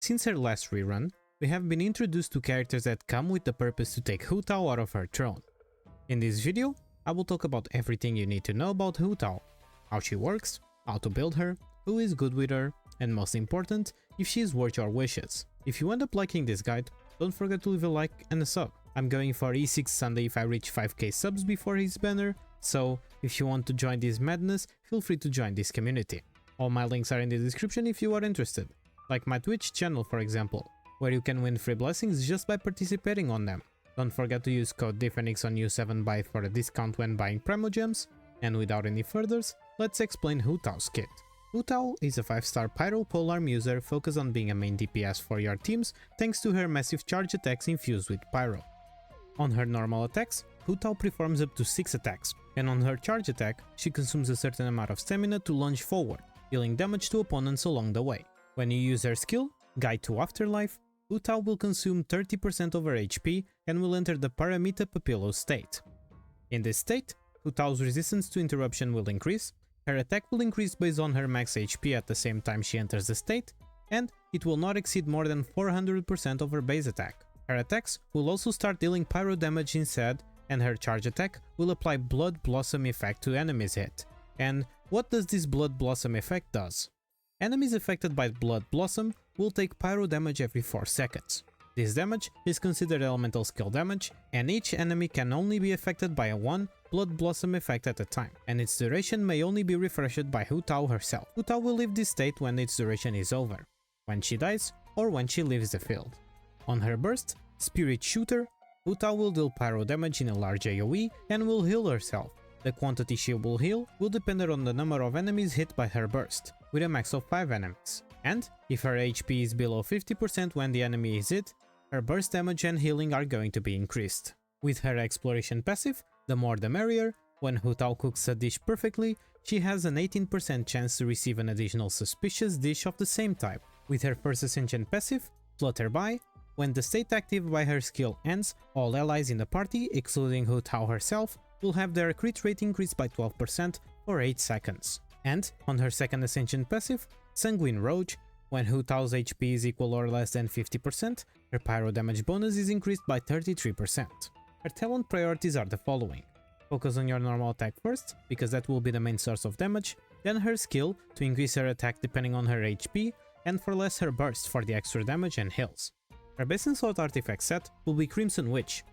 Since her last rerun, we have been introduced to characters that come with the purpose to take Hutao out of her throne. In this video, I will talk about everything you need to know about Hutao, how she works, how to build her, who is good with her, and most important, if she is worth your wishes. If you end up liking this guide, don't forget to leave a like and a sub. I'm going for E6 Sunday if I reach 5k subs before his banner, so if you want to join this madness, feel free to join this community. All my links are in the description if you are interested, like my Twitch channel for example, where you can win free blessings just by participating on them. Don't forget to use code DFNX on U7Buy for a discount when buying Primogems, and without any furthers, let's explain Hutao's kit. Hutao is a 5-star Pyro polearm user focused on being a main DPS for your teams thanks to her massive charge attacks infused with Pyro. On her normal attacks, Hutao performs up to 6 attacks, and on her charge attack, she consumes a certain amount of stamina to lunge forward, dealing damage to opponents along the way. When you use her skill, Guide to Afterlife, Hutao will consume 30% of her HP and will enter the Paramita Papillo state. In this state, Hutao's resistance to interruption will increase, her attack will increase based on her max HP at the same time she enters the state, and it will not exceed more than 400% of her base attack. Her attacks will also start dealing pyro damage instead, and her charge attack will apply Blood Blossom effect to enemies hit. And what does this Blood Blossom effect does? Enemies affected by Blood Blossom will take pyro damage every 4 seconds. This damage is considered elemental skill damage, and each enemy can only be affected by a 1 Blood Blossom effect at a time, and its duration may only be refreshed by Hutao herself. Hutao will leave this state when its duration is over, when she dies, or when she leaves the field. On her burst, Spirit Shooter, Hutao will deal pyro damage in a large AoE and will heal herself. The quantity she will heal will depend on the number of enemies hit by her burst, with a max of 5 enemies. And if her HP is below 50% when the enemy is hit, her burst damage and healing are going to be increased. With her exploration passive, the more the merrier. When Hutao cooks a dish perfectly, she has an 18% chance to receive an additional suspicious dish of the same type. With her first ascension passive, Flutter By, when the state active by her skill ends, all allies in the party, excluding Hutao herself, will have their crit rate increased by 12% for 8 seconds. And on her second ascension passive, Sanguine Roach, when Hutao's HP is equal or less than 50%, her pyro damage bonus is increased by 33%. Her talent priorities are the following: focus on your normal attack first, because that will be the main source of damage, then her skill to increase her attack depending on her HP, and for less her burst for the extra damage and heals. Her base and sword artifact set will be Crimson Witch.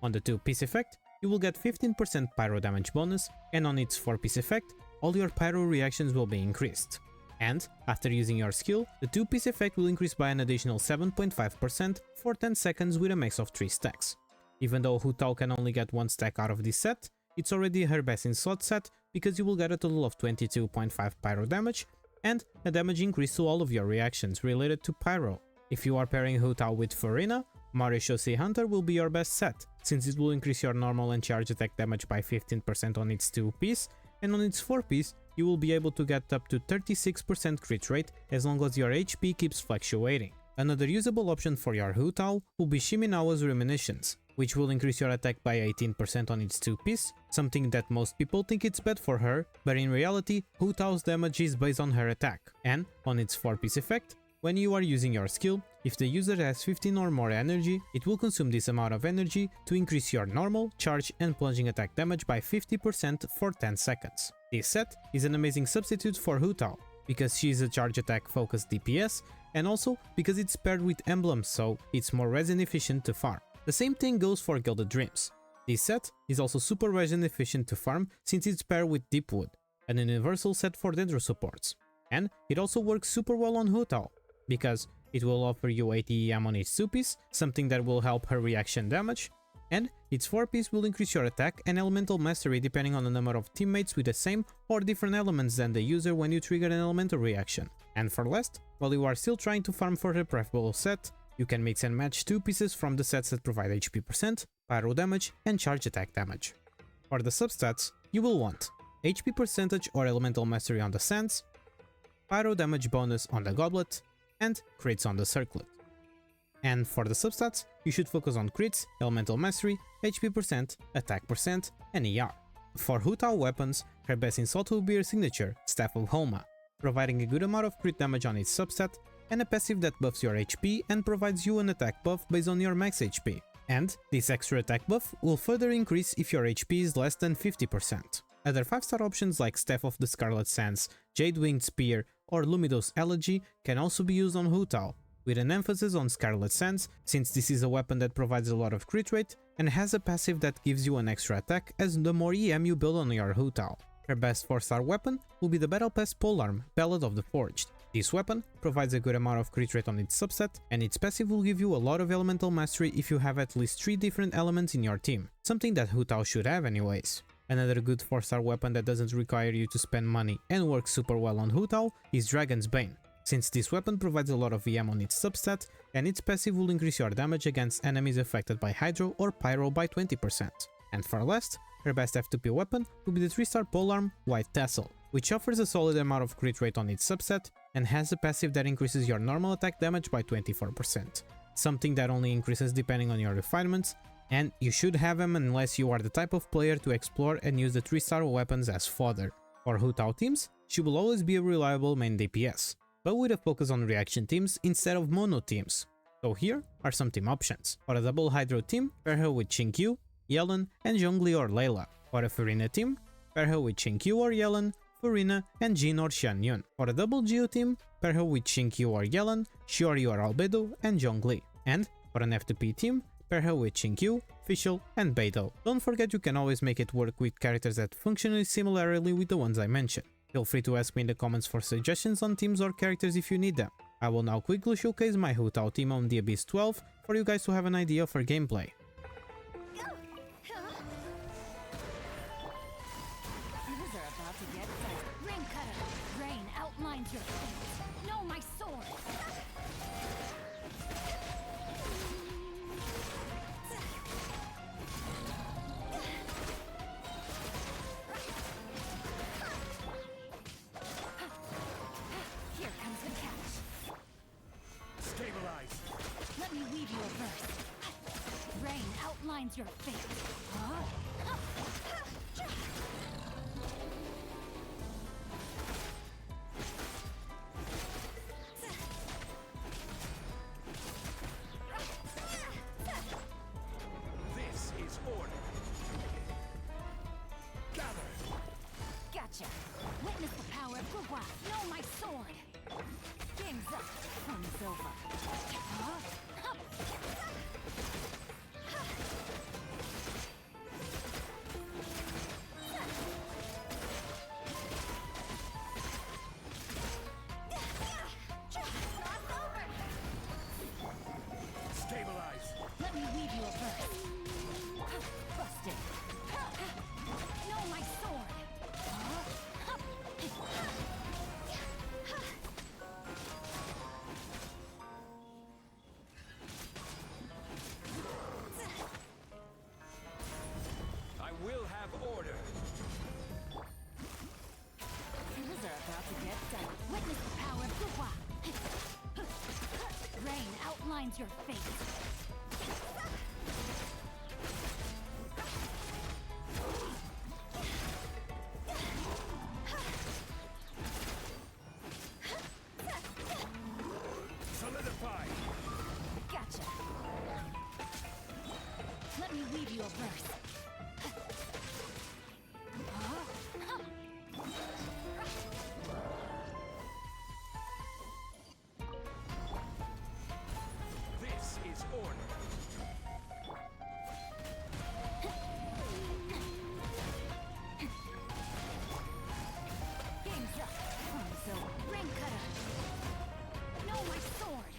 On the 2-piece effect, you will get 15% pyro damage bonus, and on its 4-piece effect, all your pyro reactions will be increased. And, after using your skill, the 2-piece effect will increase by an additional 7.5% for 10 seconds with a max of 3 stacks. Even though Hutao can only get 1 stack out of this set, it's already her best in slot set because you will get a total of 22.5 pyro damage and a damage increase to all of your reactions related to pyro. If you are pairing Hutao with Furina, Marechaussee Hunter will be your best set, since it will increase your normal and charge attack damage by 15% on its 2-piece, and on its 4-piece you will be able to get up to 36% crit rate as long as your HP keeps fluctuating. Another usable option for your Hutao will be Shiminawa's Reminiscence, which will increase your attack by 18% on its 2-piece, something that most people think it's bad for her, but in reality Hutao's damage is based on her attack. And on its 4-piece effect, when you are using your skill, if the user has 15 or more energy, it will consume this amount of energy to increase your normal, charge and plunging attack damage by 50% for 10 seconds. This set is an amazing substitute for Hutao, because she is a charge attack focused DPS, and also because it's paired with emblems, so it's more resin efficient to farm. The same thing goes for Gilded Dreams. This set is also super resin efficient to farm since it's paired with Deepwood, an universal set for Dendro supports. And it also works super well on Hutao, because it will offer you 80 EM on its 2-piece, something that will help her reaction damage, and its 4-piece will increase your attack and elemental mastery depending on the number of teammates with the same or different elements than the user when you trigger an elemental reaction. And for last, while you are still trying to farm for her preferable set, you can mix and match 2 pieces from the sets that provide HP %, pyro damage and charge attack damage. For the substats, you will want HP percentage or elemental mastery on the Sands, pyro damage bonus on the Goblet, and crits on the Circlet. And for the substats, you should focus on crits, elemental mastery, HP %, attack %, and ER. For Hutao weapons, her best in slot will be her signature, Staff of Homa, providing a good amount of crit damage on its substat and a passive that buffs your HP and provides you an attack buff based on your max HP. And this extra attack buff will further increase if your HP is less than 50%. Other 5-star options like Staff of the Scarlet Sands, Jade Winged Spear, or Lumidos Elegy can also be used on Hutao, with an emphasis on Scarlet Sands since this is a weapon that provides a lot of crit rate and has a passive that gives you an extra attack as the more EM you build on your Hutao. Her best 4-star weapon will be the Battle Pass Polearm, Ballad of the Forged. This weapon provides a good amount of crit rate on its subset, and its passive will give you a lot of elemental mastery if you have at least 3 different elements in your team, something that Hutao should have anyways. Another good 4-star weapon that doesn't require you to spend money and works super well on Hutao is Dragon's Bane, since this weapon provides a lot of EM on its substat, and its passive will increase your damage against enemies affected by Hydro or Pyro by 20%. And for last, her best F2P weapon will be the 3-star Polearm White Tassel, which offers a solid amount of crit rate on its subset and has a passive that increases your normal attack damage by 24%, something that only increases depending on your refinements, and you should have them unless you are the type of player to explore and use the 3-star weapons as fodder. For Hutao teams, she will always be a reliable main DPS, but with a focus on reaction teams instead of mono teams. So here are some team options. For a double Hydro team, pair her with Qinkyu, Yelan, and Zhongli or Layla. For a Furina team, pair her with Qinkyu or Yelan, Furina, and Jin or Xianyun. For a double Geo team, pair her with Qinkyu or Yelan, Shiori or Albedo, and Zhongli. And for an F2P team, pair her with Qinkyu, Fischl, and Beidou. Don't forget you can always make it work with characters that function similarly with the ones I mentioned. Feel free to ask me in the comments for suggestions on teams or characters if you need them. I will now quickly showcase my Hutao team on the Abyss 12 for you guys to have an idea of her gameplay. Let me weave you a verse. Rain outlines your fate. This is order. Gather. Gotcha. Witness the power of Gugwa. Know my sword. Game's up. Fun's over. Stabilize. Let me weave you a verse. Busted. Know my sword. I will have order. Things are about to get done. Witness the power of Gugwa. Rain outlines your fate. Solidify. Gotcha. Let me weave you a verse. This is order. Game's up. So, Rain Cutter. Know my sword.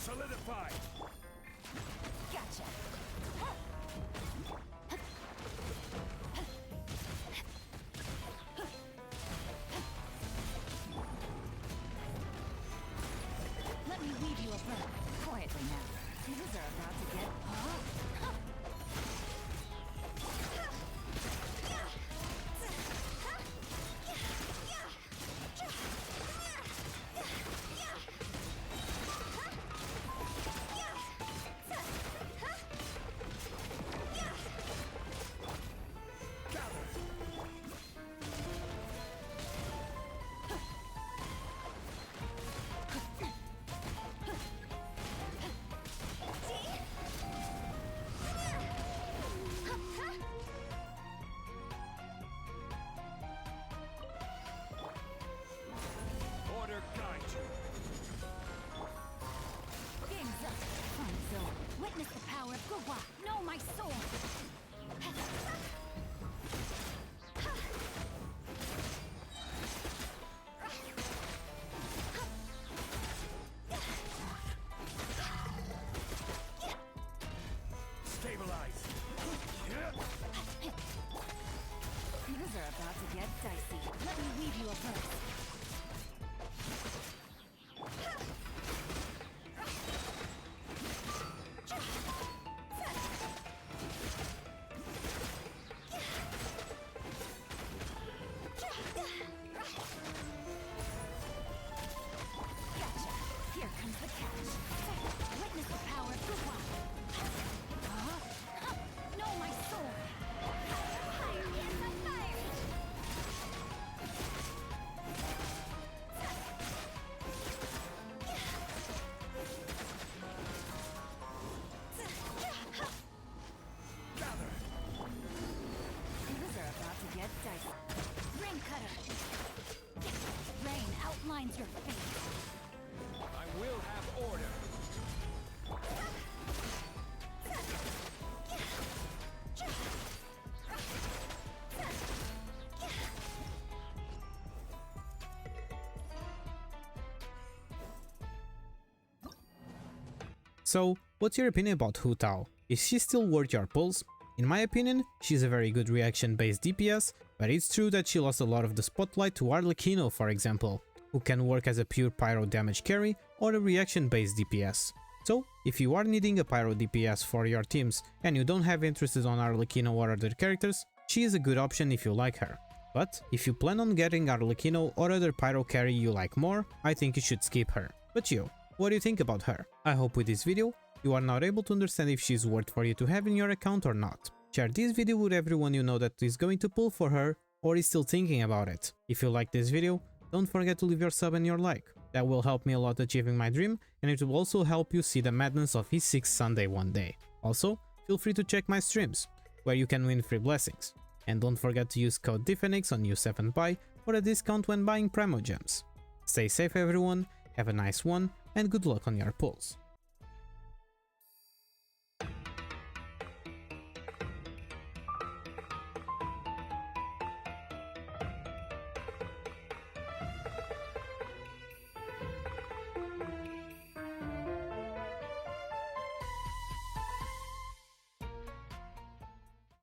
Solidify. Gotcha. Let me weave you a verse. Quietly now. Things are about to get... power of Gurwa. Know my sword. Stabilize. Things are about to get dicey. Let me weave you a verse. Gotcha. Here comes the catch. Witness the power of Gurwa. Know my sword. Fire is a fire. Gather. Things are about to get dicey. Rain cutter. Rain outlines your fate. I will have order. So, what's your opinion about Hutao? Is she still worth your pulls? In my opinion, she's a very good reaction-based DPS, but it's true that she lost a lot of the spotlight to Arlecchino, for example, who can work as a pure pyro damage carry or a reaction-based DPS. So, if you are needing a pyro DPS for your teams and you don't have interest on Arlecchino or other characters, she is a good option if you like her. But if you plan on getting Arlecchino or other pyro carry you like more, I think you should skip her. But you, what do you think about her? I hope with this video you are now able to understand if she's worth for you to have in your account or not. Share this video with everyone you know that is going to pull for her or is still thinking about it. If you like this video, don't forget to leave your sub and your like. That will help me a lot achieving my dream, and it will also help you see the madness of E6 Sunday one day. Also, feel free to check my streams, where you can win free blessings. And don't forget to use code DFENIX on U7Buy for a discount when buying Primo Gems. Stay safe everyone, have a nice one, and good luck on your pulls.